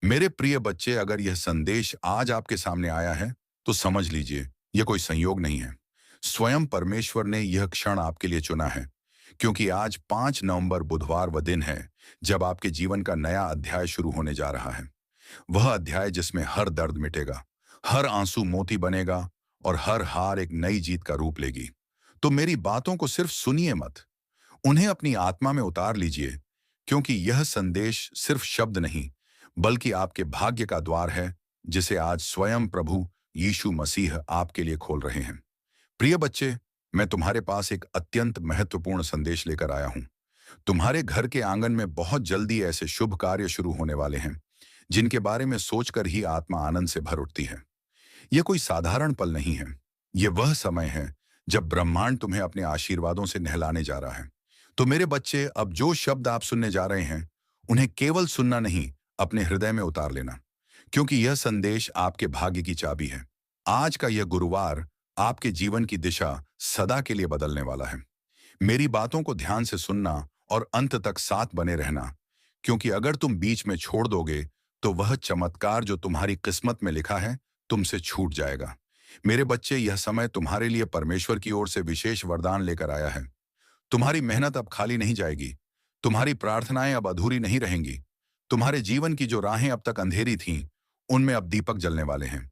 मेरे प्रिय बच्चे, अगर यह संदेश आज आपके सामने आया है तो समझ लीजिए यह कोई संयोग नहीं है। स्वयं परमेश्वर ने यह क्षण आपके लिए चुना है, क्योंकि आज 5 नवंबर बुधवार वह दिन है जब आपके जीवन का नया अध्याय शुरू होने जा रहा है। वह अध्याय जिसमें हर दर्द मिटेगा, हर आंसू मोती बनेगा और हर हार एक नई जीत का रूप लेगी। तो मेरी बातों को सिर्फ सुनिए मत, उन्हें अपनी आत्मा में उतार लीजिए, क्योंकि यह संदेश सिर्फ शब्द नहीं बल्कि आपके भाग्य का द्वार है, जिसे आज स्वयं प्रभु यीशु मसीह आपके लिए खोल रहे हैं। प्रिय बच्चे, मैं तुम्हारे पास एक अत्यंत महत्वपूर्ण संदेश लेकर आया हूं। तुम्हारे घर के आंगन में बहुत जल्दी ऐसे शुभ कार्य शुरू होने वाले हैं जिनके बारे में सोचकर ही आत्मा आनंद से भर उठती है। यह कोई साधारण पल नहीं है। यह वह समय है जब ब्रह्मांड तुम्हें अपने आशीर्वादों से नहलाने जा रहा है। तो मेरे बच्चे, अब जो शब्द आप सुनने जा रहे हैं, उन्हें केवल सुनना नहीं, अपने हृदय में उतार लेना, क्योंकि यह संदेश आपके भाग्य की चाबी है। आज का यह गुरुवार आपके जीवन की दिशा सदा के लिए बदलने वाला है। मेरी बातों को ध्यान से सुनना और अंत तक साथ बने रहना, क्योंकि अगर तुम बीच में छोड़ दोगे तो वह चमत्कार जो तुम्हारी किस्मत में लिखा है तुमसे छूट जाएगा। मेरे बच्चे, यह समय तुम्हारे लिए परमेश्वर की ओर से विशेष वरदान लेकर आया है। तुम्हारी मेहनत अब खाली नहीं जाएगी, तुम्हारी प्रार्थनाएं अब अधूरी नहीं रहेंगी। तुम्हारे जीवन की जो राहें अब तक अंधेरी थीं, उनमें अब दीपक जलने वाले हैं।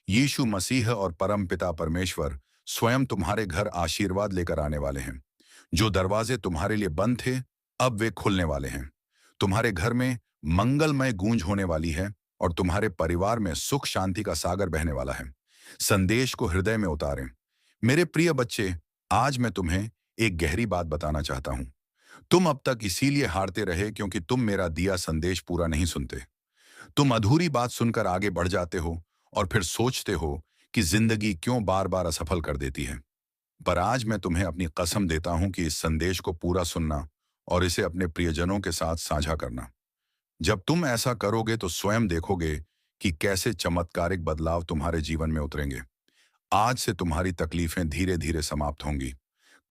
यीशु मसीह और परम पिता परमेश्वर स्वयं तुम्हारे घर आशीर्वाद लेकर आने वाले हैं। जो दरवाजे तुम्हारे लिए बंद थे, अब वे खुलने वाले हैं। तुम्हारे घर में मंगलमय गूंज होने वाली है और तुम्हारे परिवार में सुख शांति का सागर बहने वाला है। संदेश को हृदय में उतारें। मेरे प्रिय बच्चे, आज मैं तुम्हें एक गहरी बात बताना चाहता हूं। तुम अब तक इसीलिए हारते रहे क्योंकि तुम मेरा दिया संदेश पूरा नहीं सुनते। तुम अधूरी बात सुनकर आगे बढ़ जाते हो और फिर सोचते हो कि जिंदगी क्यों बार बार असफल कर देती है। पर आज मैं तुम्हें अपनी कसम देता हूं कि इस संदेश को पूरा सुनना और इसे अपने प्रियजनों के साथ साझा करना। जब तुम ऐसा करोगे तो स्वयं देखोगे कि कैसे चमत्कारिक बदलाव तुम्हारे जीवन में उतरेंगे। आज से तुम्हारी तकलीफें धीरे धीरे समाप्त होंगी।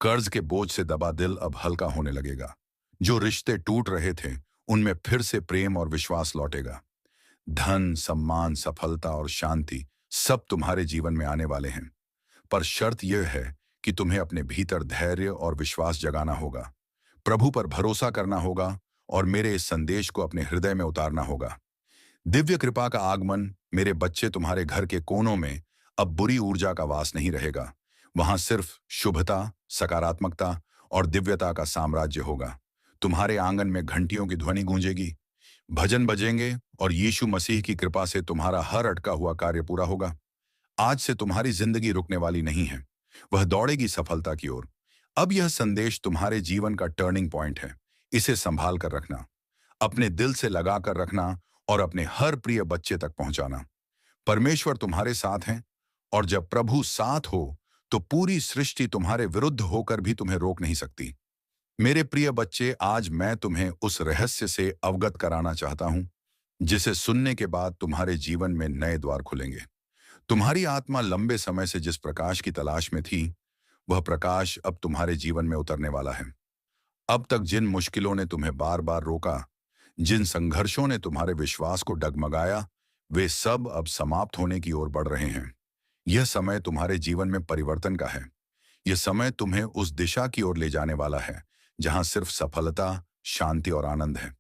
कर्ज के बोझ से दबा दिल अब हल्का होने लगेगा। जो रिश्ते टूट रहे थे, उनमें फिर से प्रेम और विश्वास लौटेगा। धन, सम्मान, सफलता और शांति सब तुम्हारे जीवन में आने वाले हैं। पर शर्त यह है कि तुम्हें अपने भीतर धैर्य और विश्वास जगाना होगा, प्रभु पर भरोसा करना होगा और मेरे इस संदेश को अपने हृदय में उतारना होगा। दिव्य कृपा का आगमन, मेरे बच्चे, तुम्हारे घर के कोनों में अब बुरी ऊर्जा का वास नहीं रहेगा। वहां सिर्फ शुभता, सकारात्मकता और दिव्यता का साम्राज्य होगा। तुम्हारे आंगन में घंटियों की ध्वनि गूंजेगी, भजन बजेंगे और यीशु मसीह की कृपा से तुम्हारा हर अटका हुआ कार्य पूरा होगा। आज से तुम्हारी जिंदगी रुकने वाली नहीं है, वह दौड़ेगी सफलता की ओर। अब यह संदेश तुम्हारे जीवन का टर्निंग पॉइंट है। इसे संभाल कर रखना, अपने दिल से लगा कर रखना और अपने हर प्रिय बच्चे तक पहुंचाना। परमेश्वर तुम्हारे साथ हैं और जब प्रभु साथ हो तो पूरी सृष्टि तुम्हारे विरुद्ध होकर भी तुम्हें रोक नहीं सकती। मेरे प्रिय बच्चे, आज मैं तुम्हें उस रहस्य से अवगत कराना चाहता हूं जिसे सुनने के बाद तुम्हारे जीवन में नए द्वार खुलेंगे। तुम्हारी आत्मा लंबे समय से जिस प्रकाश की तलाश में थी, वह प्रकाश अब तुम्हारे जीवन में उतरने वाला है। अब तक जिन मुश्किलों ने तुम्हें बार बार रोका, जिन संघर्षों ने तुम्हारे विश्वास को डगमगाया, वे सब अब समाप्त होने की ओर बढ़ रहे हैं। यह समय तुम्हारे जीवन में परिवर्तन का है। यह समय तुम्हें उस दिशा की ओर ले जाने वाला है जहां सिर्फ सफलता, शांति और आनंद है।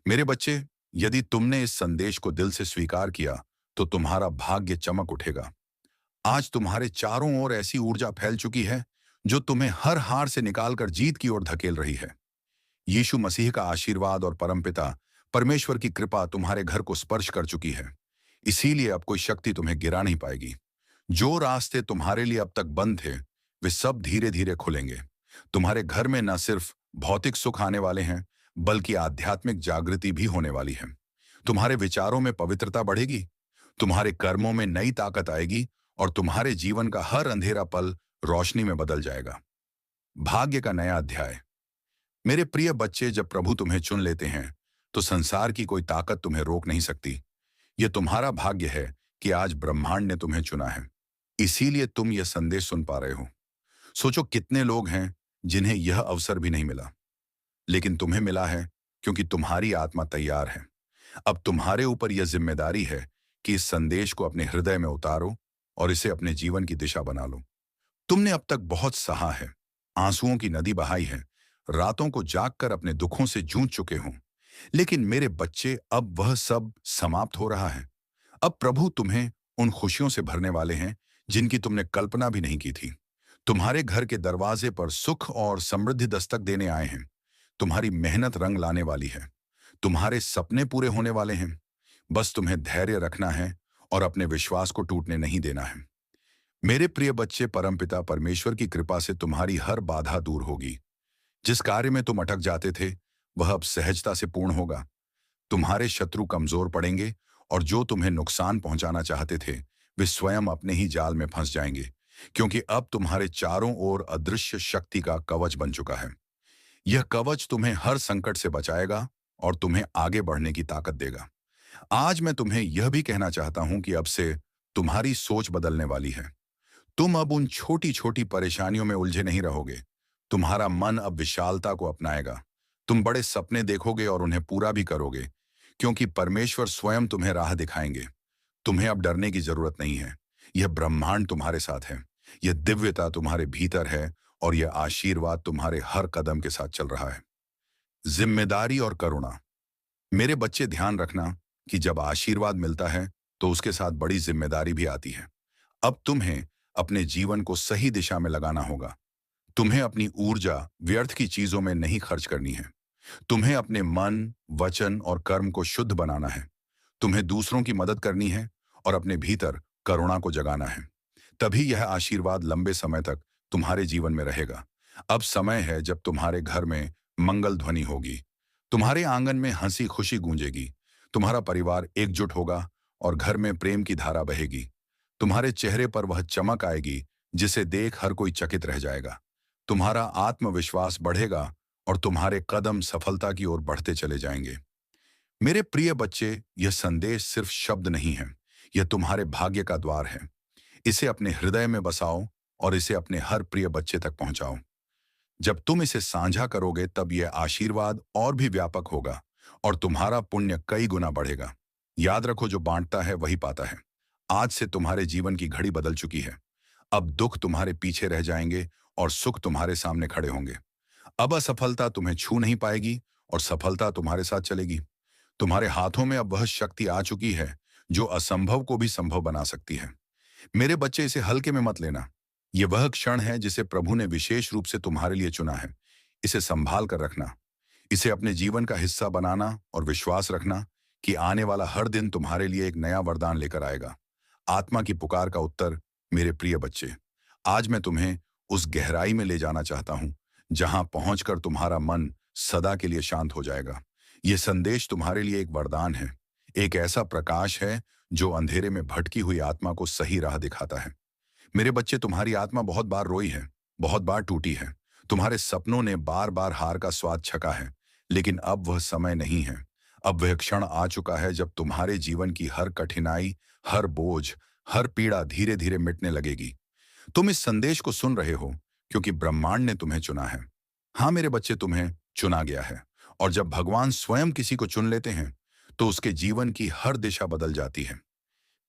मेरे बच्चे, यदि तुमने इस संदेश को दिल से स्वीकार किया तो तुम्हारा भाग्य चमक उठेगा। आज तुम्हारे चारों ओर ऐसी ऊर्जा फैल चुकी है जो तुम्हें हर हार से निकालकर जीत की ओर धकेल रही है। यीशु मसीह का आशीर्वाद और परमपिता परमेश्वर की कृपा तुम्हारे घर को स्पर्श कर चुकी है। इसीलिए अब कोई शक्ति तुम्हें गिरा नहीं पाएगी। जो रास्ते तुम्हारे लिए अब तक बंद थे, वे सब धीरे धीरे खुलेंगे। तुम्हारे घर में न सिर्फ भौतिक सुख आने वाले हैं, बल्कि आध्यात्मिक जागृति भी होने वाली है। तुम्हारे विचारों में पवित्रता बढ़ेगी, तुम्हारे कर्मों में नई ताकत आएगी और तुम्हारे जीवन का हर अंधेरा पल रोशनी में बदल जाएगा। भाग्य का नया अध्याय। मेरे प्रिय बच्चे, जब प्रभु तुम्हें चुन लेते हैं तो संसार की कोई ताकत तुम्हें रोक नहीं सकती। यह तुम्हारा भाग्य है कि आज ब्रह्मांड ने तुम्हें चुना है, इसीलिए तुम यह संदेश सुन पा रहे हो। सोचो, कितने लोग हैं जिन्हें यह अवसर भी नहीं मिला, लेकिन तुम्हें मिला है क्योंकि तुम्हारी आत्मा तैयार है। अब तुम्हारे ऊपर यह जिम्मेदारी है कि इस संदेश को अपने हृदय में उतारो और इसे अपने जीवन की दिशा बना लो। तुमने अब तक बहुत सहा है, आंसुओं की नदी बहाई है, रातों को जागकर अपने दुखों से जूझ चुके हो। लेकिन मेरे बच्चे, अब वह सब समाप्त हो रहा है। अब प्रभु तुम्हें उन खुशियों से भरने वाले हैं जिनकी तुमने कल्पना भी नहीं की थी। तुम्हारे घर के दरवाजे पर सुख और समृद्धि दस्तक देने आए हैं। तुम्हारी मेहनत रंग लाने वाली है। तुम्हारे सपने पूरे होने वाले हैं। बस तुम्हें धैर्य रखना है और अपने विश्वास को टूटने नहीं देना है। मेरे प्रिय बच्चे, परमपिता परमेश्वर की कृपा से तुम्हारी हर बाधा दूर होगी। जिस कार्य में तुम अटक जाते थे, वह अब सहजता से पूर्ण होगा। तुम्हारे शत्रु कमजोर पड़ेंगे और जो तुम्हें नुकसान पहुंचाना चाहते थे, वे स्वयं अपने ही जाल में फंस जाएंगे, क्योंकि अब तुम्हारे चारों ओर अदृश्य शक्ति का कवच बन चुका है। यह कवच तुम्हें हर संकट से बचाएगा और तुम्हें आगे बढ़ने की ताकत देगा। आज मैं तुम्हें यह भी कहना चाहता हूं कि अब से तुम्हारी सोच बदलने वाली है। तुम अब उन छोटी छोटी परेशानियों में उलझे नहीं रहोगे। तुम्हारा मन अब विशालता को अपनाएगा। तुम बड़े सपने देखोगे और उन्हें पूरा भी करोगे, क्योंकि परमेश्वर स्वयं तुम्हें राह दिखाएंगे। तुम्हें अब डरने की जरूरत नहीं है। यह ब्रह्मांड तुम्हारे साथ है। यह दिव्यता तुम्हारे भीतर है और यह आशीर्वाद तुम्हारे हर कदम के साथ चल रहा है। जिम्मेदारी और करुणा। मेरे बच्चे, ध्यान रखना कि जब आशीर्वाद मिलता है तो उसके साथ बड़ी जिम्मेदारी भी आती है। अब तुम्हें अपने जीवन को सही दिशा में लगाना होगा। तुम्हें अपनी ऊर्जा व्यर्थ की चीजों में नहीं खर्च करनी है। तुम्हें अपने मन, वचन और कर्म को शुद्ध बनाना है। तुम्हें दूसरों की मदद करनी है और अपने भीतर करुणा को जगाना है। तभी यह आशीर्वाद लंबे समय तक तुम्हारे जीवन में रहेगा। अब समय है जब तुम्हारे घर में मंगल ध्वनि होगी। तुम्हारे आंगन में हंसी खुशी गूंजेगी। तुम्हारा परिवार एकजुट होगा और घर में प्रेम की धारा बहेगी। तुम्हारे चेहरे पर वह चमक आएगी जिसे देख हर कोई चकित रह जाएगा। तुम्हारा आत्मविश्वास बढ़ेगा और तुम्हारे कदम सफलता की ओर बढ़ते चले जाएंगे। मेरे प्रिय बच्चे, यह संदेश सिर्फ शब्द नहीं है, यह तुम्हारे भाग्य का द्वार है। इसे अपने हृदय में बसाओ और इसे अपने हर प्रिय बच्चे तक पहुंचाओ। जब तुम इसे साझा करोगे, तब यह आशीर्वाद और भी व्यापक होगा और तुम्हारा पुण्य कई गुना बढ़ेगा। याद रखो, जो बांटता है वही पाता है। आज से तुम्हारे जीवन की घड़ी बदल चुकी है। अब दुख तुम्हारे पीछे रह जाएंगे और सुख तुम्हारे सामने खड़े होंगे। अब असफलता तुम्हें छू नहीं पाएगी और सफलता तुम्हारे साथ चलेगी। तुम्हारे हाथों में अब वह शक्ति आ चुकी है जो असंभव को भी संभव बना सकती है। मेरे बच्चे, इसे हल्के में मत लेना। यह वह क्षण है जिसे प्रभु ने विशेष रूप से तुम्हारे लिए चुना है। इसे संभाल कर रखना, इसे अपने जीवन का हिस्सा बनाना और विश्वास रखना कि आने वाला हर दिन तुम्हारे लिए एक नया वरदान लेकर आएगा। आत्मा की पुकार का उत्तर। मेरे प्रिय बच्चे, आज मैं तुम्हें उस गहराई में ले जाना चाहता हूं जहां पहुंचकर तुम्हारा मन सदा के लिए शांत हो जाएगा। यह संदेश तुम्हारे लिए एक वरदान है, एक ऐसा प्रकाश है जो अंधेरे में भटकी हुई आत्मा को सही राह दिखाता है। मेरे बच्चे, तुम्हारी आत्मा बहुत बार रोई है, बहुत बार टूटी है। तुम्हारे सपनों ने बार बार हार का स्वाद छका है, लेकिन अब वह समय नहीं है। अब वह क्षण आ चुका है जब तुम्हारे जीवन की हर कठिनाई, हर बोझ, हर पीड़ा धीरे धीरे मिटने लगेगी। तुम इस संदेश को सुन रहे हो क्योंकि ब्रह्मांड ने तुम्हें चुना है। हाँ मेरे बच्चे, तुम्हें चुना गया है। और जब भगवान स्वयं किसी को चुन लेते हैं तो उसके जीवन की हर दिशा बदल जाती है।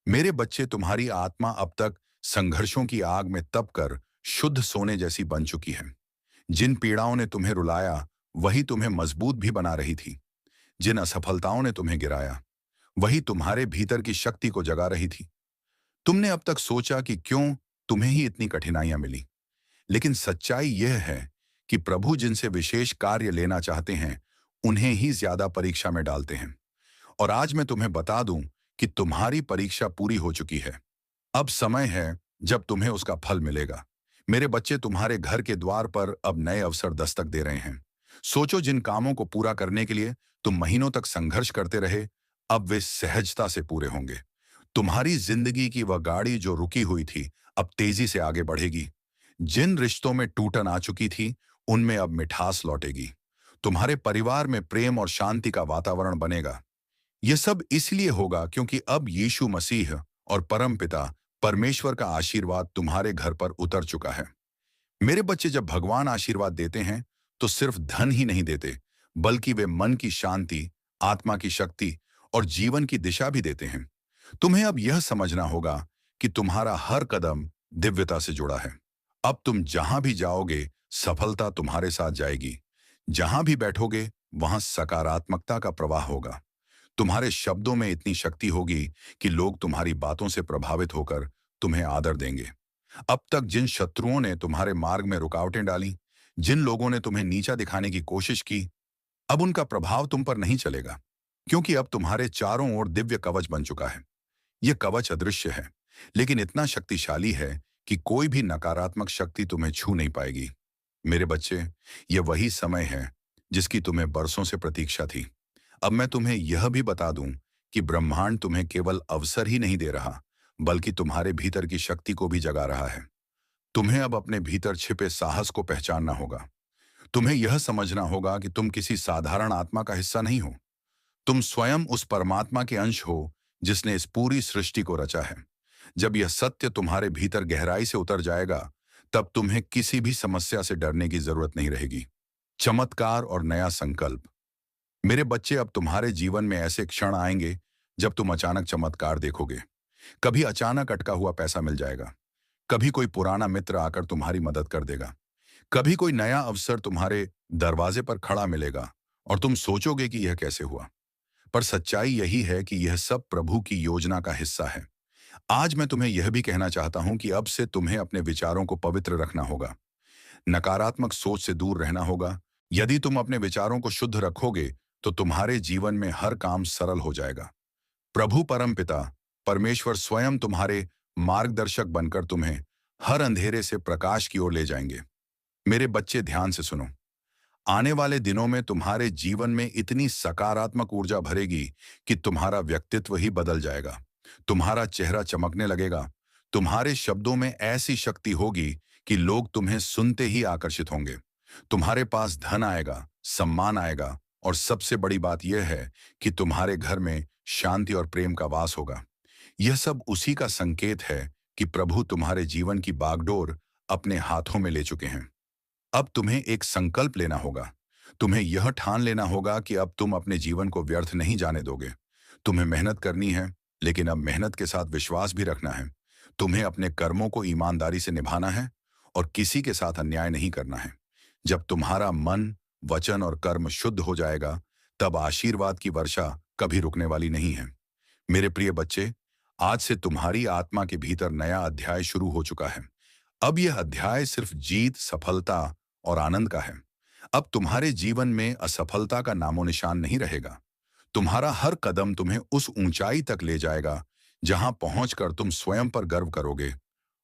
मेरे बच्चे, तुम्हारी आत्मा अब तक संघर्षों की आग में तप कर शुद्ध सोने जैसी बन चुकी है। जिन पीड़ाओं ने तुम्हें रुलाया, वही तुम्हें मजबूत भी बना रही थी। जिन असफलताओं ने तुम्हें गिराया, वही तुम्हारे भीतर की शक्ति को जगा रही थी। तुमने अब तक सोचा कि क्यों तुम्हें ही इतनी कठिनाइयां मिली, लेकिन सच्चाई यह है कि प्रभु जिनसे विशेष कार्य लेना चाहते हैं, उन्हें ही ज्यादा परीक्षा में डालते हैं। और आज मैं तुम्हें बता दूं कि तुम्हारी परीक्षा पूरी हो चुकी है। अब समय है जब तुम्हें उसका फल मिलेगा। मेरे बच्चे, तुम्हारे घर के द्वार पर अब नए अवसर दस्तक दे रहे हैं। सोचो, जिन कामों को पूरा करने के लिए तुम महीनों तक संघर्ष करते रहे, अब वे सहजता से पूरे होंगे। तुम्हारी जिंदगी की वह गाड़ी जो रुकी हुई थी, अब तेजी से आगे बढ़ेगी। जिन रिश्तों में टूटन आ चुकी थी, उनमें अब मिठास लौटेगी। तुम्हारे परिवार में प्रेम और शांति का वातावरण बनेगा। यह सब इसलिए होगा क्योंकि अब यीशु मसीह और परमपिता परमेश्वर का आशीर्वाद तुम्हारे घर पर उतर चुका है। मेरे बच्चे, जब भगवान आशीर्वाद देते हैं तो सिर्फ धन ही नहीं देते, बल्कि वे मन की शांति, आत्मा की शक्ति और जीवन की दिशा भी देते हैं। तुम्हें अब यह समझना होगा कि तुम्हारा हर कदम दिव्यता से जुड़ा है। अब तुम जहां भी जाओगे, सफलता तुम्हारे साथ जाएगी। जहां भी बैठोगे, वहां सकारात्मकता का प्रवाह होगा। तुम्हारे शब्दों में इतनी शक्ति होगी कि लोग तुम्हारी बातों से प्रभावित होकर तुम्हें आदर देंगे। अब तक जिन शत्रुओं ने तुम्हारे मार्ग में रुकावटें डाली, जिन लोगों ने तुम्हें नीचा दिखाने की कोशिश की, अब उनका प्रभाव तुम पर नहीं चलेगा, क्योंकि अब तुम्हारे चारों ओर दिव्य कवच बन चुका है। यह कवच अदृश्य है, लेकिन इतना शक्तिशाली है कि कोई भी नकारात्मक शक्ति तुम्हें छू नहीं पाएगी। मेरे बच्चे, यह वही समय है जिसकी तुम्हें बरसों से प्रतीक्षा थी। अब मैं तुम्हें यह भी बता दूं कि ब्रह्मांड तुम्हें केवल अवसर ही नहीं दे रहा, बल्कि तुम्हारे भीतर की शक्ति को भी जगा रहा है। तुम्हें अब अपने भीतर छिपे साहस को पहचानना होगा। तुम्हें यह समझना होगा कि तुम किसी साधारण आत्मा का हिस्सा नहीं हो। तुम स्वयं उस परमात्मा के अंश हो जिसने इस पूरी सृष्टि को रचा है। जब यह सत्य तुम्हारे भीतर गहराई से उतर जाएगा, तब तुम्हें किसी भी समस्या से डरने की जरूरत नहीं रहेगी। चमत्कार और नया संकल्प। मेरे बच्चे, अब तुम्हारे जीवन में ऐसे क्षण आएंगे जब तुम अचानक चमत्कार देखोगे। कभी अचानक अटका हुआ पैसा मिल जाएगा, कभी कोई पुराना मित्र आकर तुम्हारी मदद कर देगा, कभी कोई नया अवसर तुम्हारे दरवाजे पर खड़ा मिलेगा और तुम सोचोगे कि यह कैसे हुआ। पर सच्चाई यही है कि यह सब प्रभु की योजना का हिस्सा है। आज मैं तुम्हें यह भी कहना चाहता हूं कि अब से तुम्हें अपने विचारों को पवित्र रखना होगा। नकारात्मक सोच से दूर रहना होगा। यदि तुम अपने विचारों को शुद्ध रखोगे, तो तुम्हारे जीवन में हर काम सरल हो जाएगा। प्रभु परमपिता परमेश्वर स्वयं तुम्हारे मार्गदर्शक बनकर तुम्हें हर अंधेरे से प्रकाश की ओर ले जाएंगे। मेरे बच्चे, ध्यान से सुनो। आने वाले दिनों में तुम्हारे जीवन में इतनी सकारात्मक ऊर्जा भरेगी कि तुम्हारा व्यक्तित्व ही बदल जाएगा। तुम्हारा चेहरा चमकने लगेगा। तुम्हारे शब्दों में ऐसी शक्ति होगी कि लोग तुम्हें सुनते ही आकर्षित होंगे। तुम्हारे पास धन आएगा, सम्मान आएगा, और सबसे बड़ी बात यह है कि तुम्हारे घर में शांति और प्रेम का वास होगा। यह सब उसी का संकेत है कि प्रभु तुम्हारे जीवन की बागडोर अपने हाथों में ले चुके हैं। अब तुम्हें एक संकल्प लेना होगा। तुम्हें यह ठान लेना होगा कि अब तुम अपने जीवन को व्यर्थ नहीं जाने दोगे। तुम्हें मेहनत करनी है, लेकिन अब मेहनत के साथ विश्वास भी रखना है। तुम्हें अपने कर्मों को ईमानदारी से निभाना है और किसी के साथ अन्याय नहीं करना है। जब तुम्हारा मन, वचन और कर्म शुद्ध हो जाएगा, तब आशीर्वाद की वर्षा कभी रुकने वाली नहीं है। मेरे प्रिय बच्चे, आज से तुम्हारी आत्मा के भीतर नया अध्याय शुरू हो चुका है। अब यह अध्याय सिर्फ जीत, सफलता और आनंद का है। अब तुम्हारे जीवन में असफलता का नामो निशान नहीं रहेगा। तुम्हारा हर कदम तुम्हें उस ऊंचाई तक ले जाएगा जहां पहुंचकर तुम स्वयं पर गर्व करोगे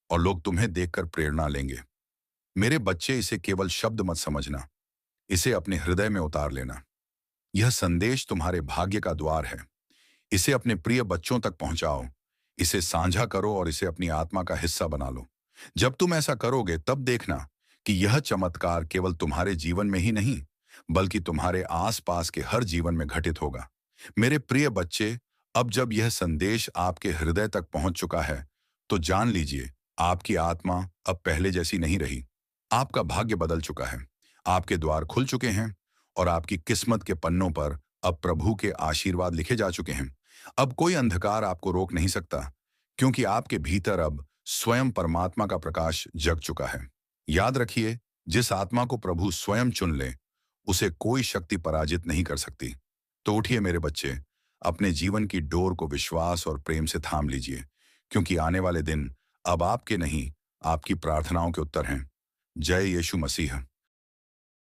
और लोग तुम्हें देखकर प्रेरणा लेंगे। मेरे बच्चे, इसे केवल शब्द मत समझना, इसे अपने हृदय में उतार लेना। यह संदेश तुम्हारे भाग्य का द्वार है। इसे अपने प्रिय बच्चों तक पहुंचाओ, इसे साझा करो और इसे अपनी आत्मा का हिस्सा बना लो। जब तुम ऐसा करोगे, तब देखना कि यह चमत्कार केवल तुम्हारे जीवन में ही नहीं, बल्कि तुम्हारे आसपास के हर जीवन में घटित होगा। मेरे प्रिय बच्चे, अब जब यह संदेश आपके हृदय तक पहुंच चुका है, तो जान लीजिए, आपकी आत्मा अब पहले जैसी नहीं रही। आपका भाग्य बदल चुका है, आपके द्वार खुल चुके हैं और आपकी किस्मत के पन्नों पर अब प्रभु के आशीर्वाद लिखे जा चुके हैं। अब कोई अंधकार आपको रोक नहीं सकता, क्योंकि आपके भीतर अब स्वयं परमात्मा का प्रकाश जग चुका है। याद रखिए, जिस आत्मा को प्रभु स्वयं चुन ले, उसे कोई शक्ति पराजित नहीं कर सकती। तो उठिए मेरे बच्चे, अपने जीवन की डोर को विश्वास और प्रेम से थाम लीजिए, क्योंकि आने वाले दिन अब आपके नहीं, आपकी प्रार्थनाओं के उत्तर हैं। जय यीशु मसीह।